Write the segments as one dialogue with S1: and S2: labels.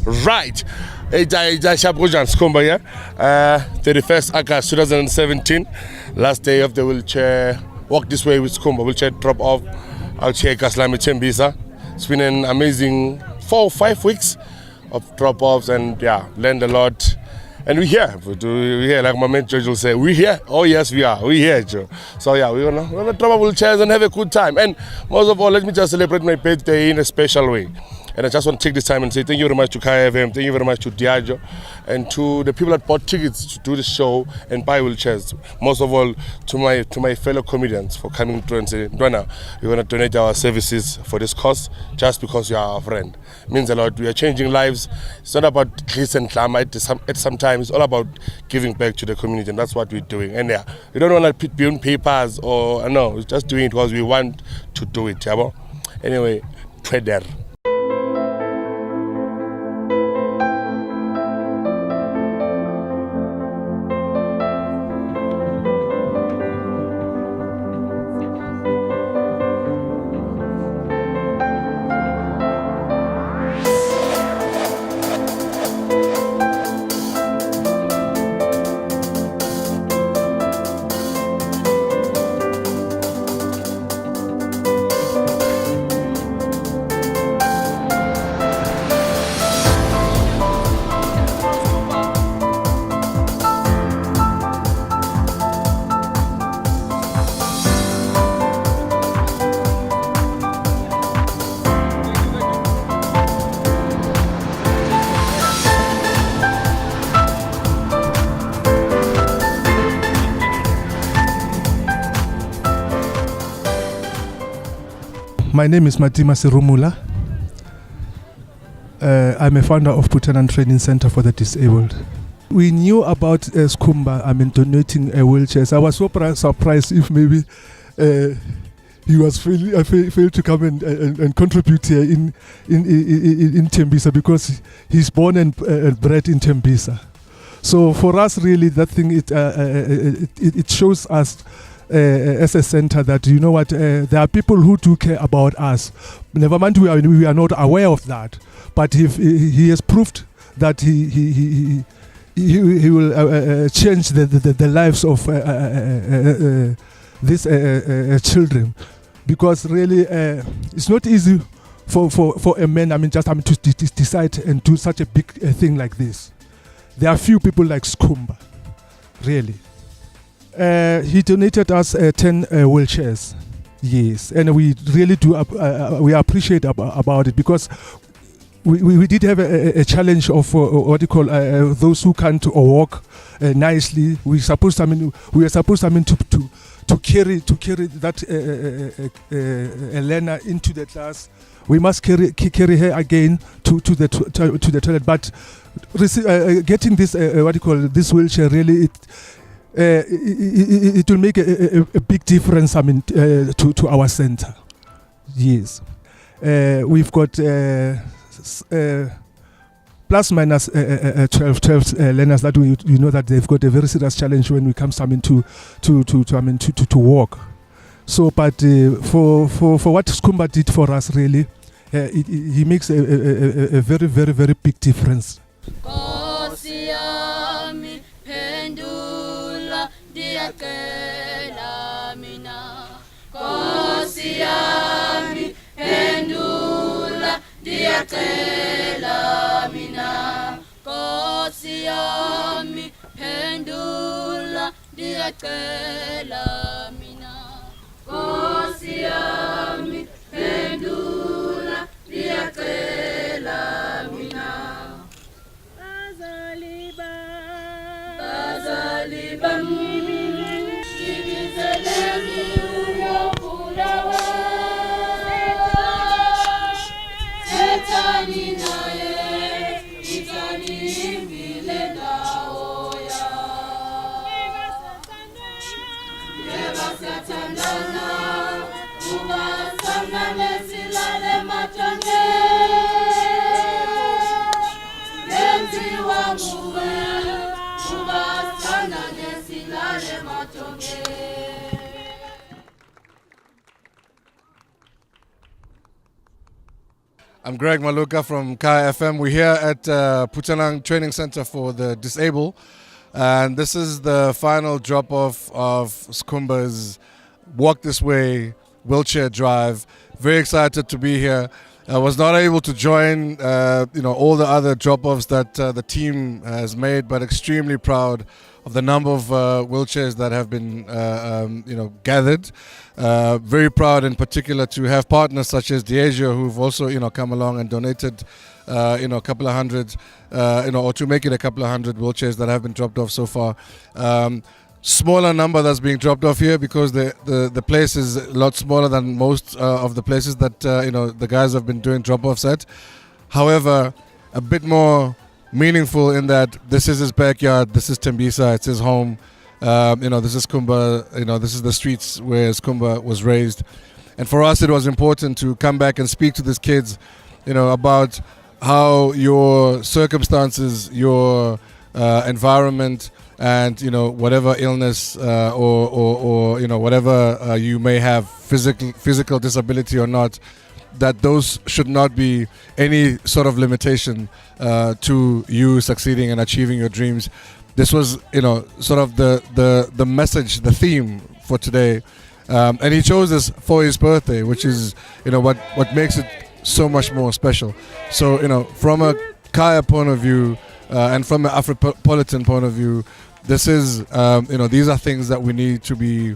S1: Right. Skhumba, yeah? 31st August 2017, last day of the wheelchair walk this way with Skhumba, wheelchair drop off out here Kaslami Themisa. It's been an amazing 4 or 5 weeks of drop offs and learned a lot. And we're here. We're here, like my man George will say, we're here. Oh yes, we are. We're here, Joe. So we're gonna drop off wheelchairs and have a good time. And most of all, let me just celebrate my birthday in a special way. And I just want to take this time and say thank you very much to KFM, thank you very much to Diageo, and to the people that bought tickets to do the show and buy wheelchairs. Most of all, to my fellow comedians for coming through and saying, Donna, we want to donate our services for this cause just because you are our friend. It means a lot. We are changing lives. It's not about glitz and glamour at some time. It's all about giving back to the community, and that's what we're doing. And we don't want to be on papers or no, we're just doing it because we want to do it. Anyway, trader.
S2: My name is Themisa. I'm a founder of Bhutan Training Center for the Disabled. We knew about Skhumba, donating wheelchairs. I was so surprised if maybe he was failed to come and contribute here in Themisa, because he's born and bred in Themisa. So for us, really, that thing it shows us as a center that, you know what, there are people who do care about us. Never mind we are not aware of that, but he has proved that he will change the lives of these children, because really it's not easy for a man to decide and do such a big thing like this. There are few people like Skhumba, really. He donated us 10 wheelchairs, yes, and we really do we appreciate about it, because we did have a challenge of what you call those who can't walk nicely. We are supposed to carry that Elena into the class. We must carry her again to the toilet. But getting this this wheelchair, really it will make a big difference. To our center. Yes, we've got plus minus 12 learners that we know that they've got a very serious challenge when we come to walk. So, but for what Skhumba did for us, really, he makes a very, very, very big difference.
S3: Satandana, I'm Greg Maluka from Kaya FM. We're here at Putanang Training Center for the Disabled. And this is the final drop-off of Skhumba's Walk This Way wheelchair drive. Very excited to be here. I was not able to join all the other drop-offs that the team has made, but extremely proud of the number of wheelchairs that have been gathered. Very proud in particular to have partners such as Diageo, who've also come along and donated a couple of hundred or to make it a couple of hundred wheelchairs that have been dropped off so far. Smaller number that's being dropped off here because the place is a lot smaller than most of the places that the guys have been doing drop-offs at. However, a bit more meaningful in that this is his backyard, this is Themisa, it's his home. This is Skhumba, this is the streets where Skhumba was raised. And for us it was important to come back and speak to these kids, about how your circumstances, your environment, and whatever illness or whatever you may have, physical disability or not, that those should not be any sort of limitation to you succeeding and achieving your dreams. This was sort of the message, the theme for today, and he chose this for his birthday, which is what makes it so much more special. So from a Kaya point of view and from an Afropolitan point of view, this is these are things that we need to be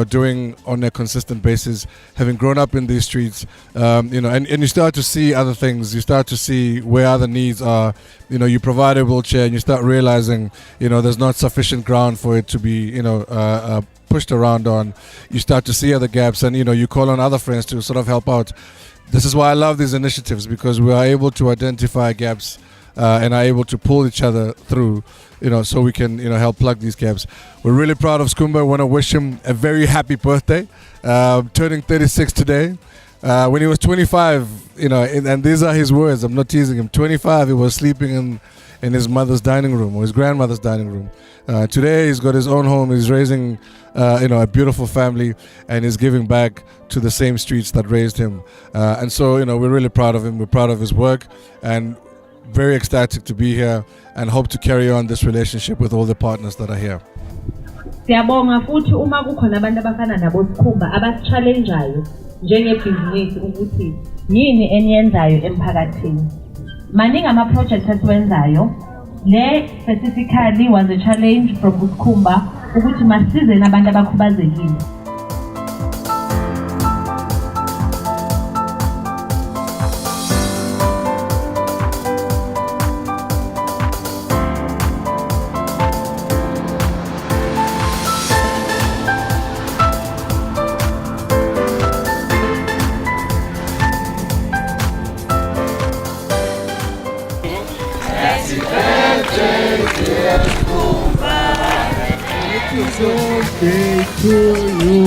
S3: doing on a consistent basis. Having grown up in these streets, and you start to see other things. You start to see where other needs are. You provide a wheelchair, and you start realizing there's not sufficient ground for it to be pushed around on. You start to see other gaps, and you call on other friends to sort of help out. This is why I love these initiatives, because we are able to identify gaps and are able to pull each other through. So we can, help plug these gaps. We're really proud of Skhumba. We want to wish him a very happy birthday, turning 36 today. When he was 25, and these are his words, I'm not teasing him. 25, he was sleeping in his mother's dining room or his grandmother's dining room. Today, he's got his own home. He's raising, a beautiful family, and he's giving back to the same streets that raised him. And so, we're really proud of him. We're proud of his work, and very ecstatic to be here, and hope to carry on this relationship with all the partners that are here.
S4: Siyabonga futhi uma kukhona abantu abafana nabo Skhumba abasi-challengeayo njengebhizinisi ukuthi yini eniyenzayo emphakathini. Maningi ama-projects esiwenzayo. Le specifically was a challenge from Skhumba ukuthi masize nabantu abakhubazekile.
S5: Birthday to you.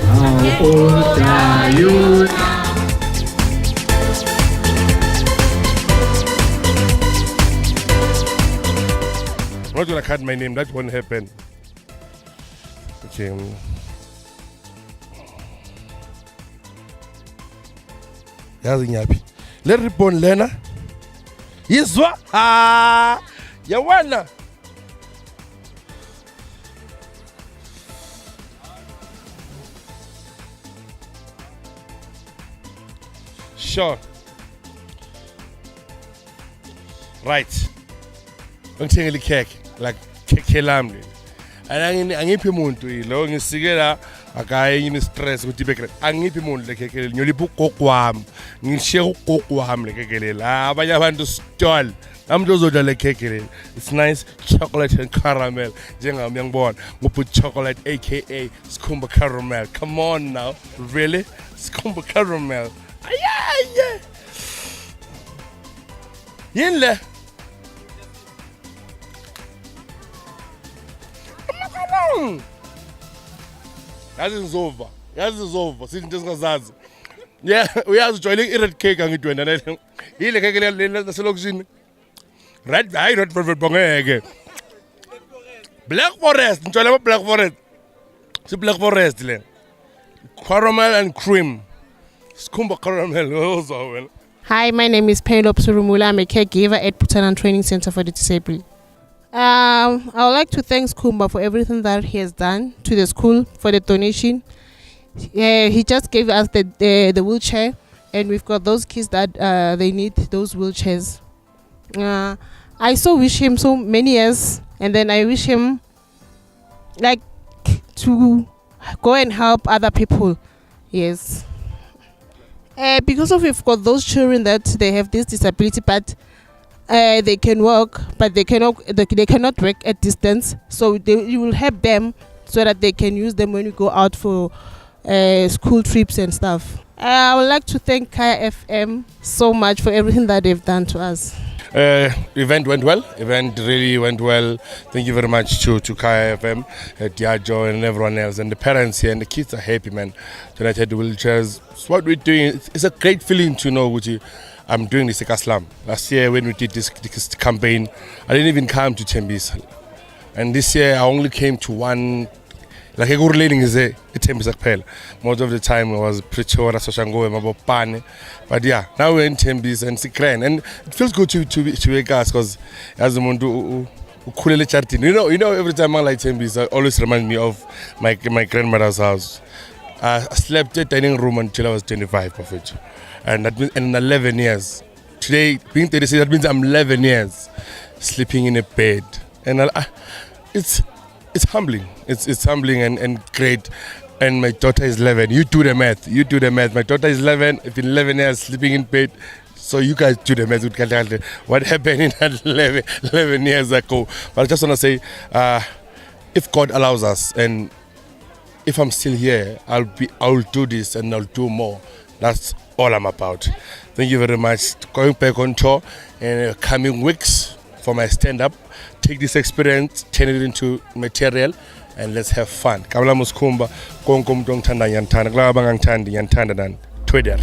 S5: How old are you now?
S1: I'm not gonna cut my name, that won't happen. Okay. Yazi nyapi. Le ribbon lena. Yizwa. Yawena. Sure. Right. Ngithengele cake like cake lami. Angiphi umuntu lo ngisikela akaye yini stress ukuthi beke angiphi umuntu le cake le nyolipha ugogo wami. Ngishiye ugogo wami le cake le. Abanye abantu stall. Amntu ozodla le cake le. It's nice chocolate and caramel. Njengami ngiyangibona nguput chocolate aka Skhumba caramel. Come on now. Really? Skhumba caramel. Yeah. Yinle. Yazi ngizova. Sithi into singazazi. Yeah, uyazi ujwayele i-red cake angithi wena le. Yile cake le naselokishini. Red velvet bongeke. Black Forest, ngijwayele Black Forest. Si Black Forest le. Caramel and cream. Skhumba caramel.
S6: Hi, my name is Penelope Surumula. I'm a caregiver at Puttanan Training Center for the Disabled. I would like to thank Skhumba for everything that he has done to the school, for the donation. He just gave us the wheelchair, and we've got those kids that they need those wheelchairs. I so wish him so many years, and then I wish him like to go and help other people. Yes. Because of we've got those children that they have this disability, but they can walk, but they cannot work at distance. So you will help them so that they can use them when you go out for school trips and stuff. I would like to thank Kaya FM so much for everything that they've done to us.
S1: Event went well. Event really went well. Thank you very much to Kaya FM, Diajo, and everyone else, and the parents here and the kids are happy, man. United Wheelchairs. So what we're doing, it's a great feeling to know, Gucci. I'm doing this Ekaslam. Last year when we did this campaign, I didn't even come to Themisa, and this year I only came to one. Like a good leading is a Themisa Pel. Most of the time I was Pretoria, Soshango, Mabopane. But yeah, now we're in Themisa and Sikren. And it feels good to be a gas because as the Mundu Ukulele Charity. You know, every time I like Themisa, it always reminds me of my grandmother's house. I slept in the dining room until I was 25 of it. And that means in 11 years. Today, being 36, that means I'm 11 years sleeping in a bed. And it's humbling. It's humbling and great. And my daughter is 11. You do the math. My daughter is 11. I've been 11 years sleeping in bed. So you guys do the math. What happened in that 11 years ago? But I just want to say, if God allows us, and if I'm still here, I'll do this and I'll do more. That's all I'm about. Thank you very much. Going back on tour in coming weeks for my stand-up. Take this experience, turn it into material, and let's have fun. Kabla Skhumba, konke umuntu ongithanda ngiyamthanda. Kulaba abangangithandi ngiyamthanda nani. Twitter.